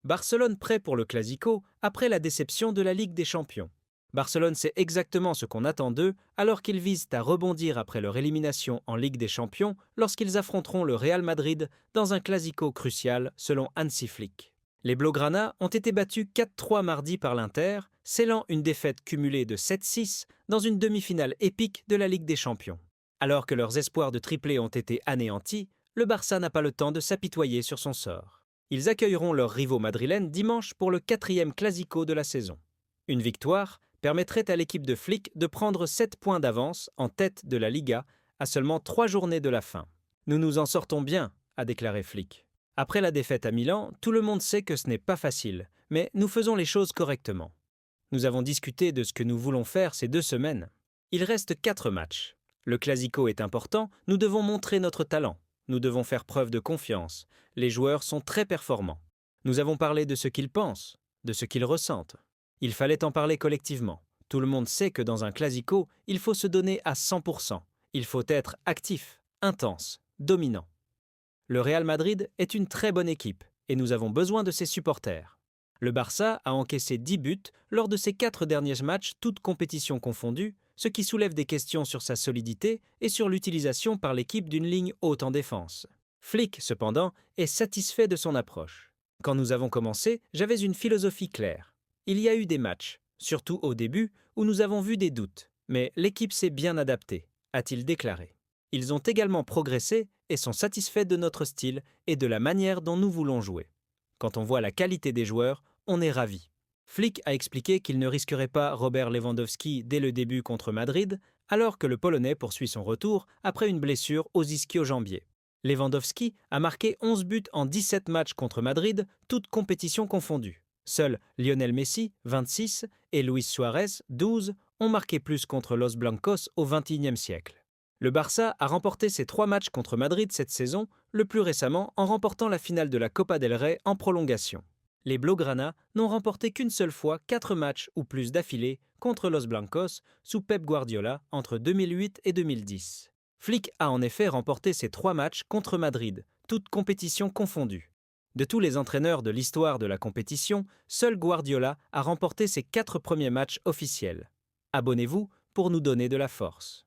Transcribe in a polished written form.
Barcelone prêt pour le Clasico après la déception de la Ligue des Champions. Barcelone sait exactement ce qu'on attend d'eux alors qu'ils visent à rebondir après leur élimination en Ligue des Champions lorsqu'ils affronteront le Real Madrid dans un Clasico crucial selon Hansi Flick. Les Blaugrana ont été battus 4-3 mardi par l'Inter, scellant une défaite cumulée de 7-6 dans une demi-finale épique de la Ligue des Champions. Alors que leurs espoirs de triplé ont été anéantis, le Barça n'a pas le temps de s'apitoyer sur son sort. Ils accueilleront leurs rivaux madrilènes dimanche pour le 4e Clasico de la saison. Une victoire permettrait à l'équipe de Flick de prendre 7 points d'avance en tête de la Liga à seulement 3 journées de la fin. Nous nous en sortons bien, a déclaré Flick. Après la défaite à Milan, tout le monde sait que ce n'est pas facile, mais nous faisons les choses correctement. Nous avons discuté de ce que nous voulons faire ces 2 semaines. Il reste 4 matchs. Le Clasico est important, nous devons montrer notre talent. Nous devons faire preuve de confiance. Les joueurs sont très performants. Nous avons parlé de ce qu'ils pensent, de ce qu'ils ressentent. Il fallait en parler collectivement. Tout le monde sait que dans un Clasico, il faut se donner à 100%. Il faut être actif, intense, dominant. Le Real Madrid est une très bonne équipe et nous avons besoin de ses supporters. Le Barça a encaissé 10 buts lors de ses 4 derniers matchs, toutes compétitions confondues, ce qui soulève des questions sur sa solidité et sur l'utilisation par l'équipe d'une ligne haute en défense. Flick, cependant, est satisfait de son approche. Quand nous avons commencé, j'avais une philosophie claire. Il y a eu des matchs, surtout au début, où nous avons vu des doutes, mais l'équipe s'est bien adaptée, a-t-il déclaré. Ils ont également progressé et sont satisfaits de notre style et de la manière dont nous voulons jouer. Quand on voit la qualité des joueurs, on est ravi. Flick a expliqué qu'il ne risquerait pas Robert Lewandowski dès le début contre Madrid, alors que le Polonais poursuit son retour après une blessure aux ischio-jambiers. Lewandowski a marqué 11 buts en 17 matchs contre Madrid, toutes compétitions confondues. Seuls Lionel Messi, 26, et Luis Suarez, 12, ont marqué plus contre Los Blancos au XXIe siècle. Le Barça a remporté ses 3 matchs contre Madrid cette saison, le plus récemment en remportant la finale de la Copa del Rey en prolongation. Les Blaugrana n'ont remporté qu'une seule fois 4 matchs ou plus d'affilée contre Los Blancos sous Pep Guardiola entre 2008 et 2010. Flick a en effet remporté ses 3 matchs contre Madrid, toutes compétitions confondues. De tous les entraîneurs de l'histoire de la compétition, seul Guardiola a remporté ses 4 premiers matchs officiels. Abonnez-vous pour nous donner de la force.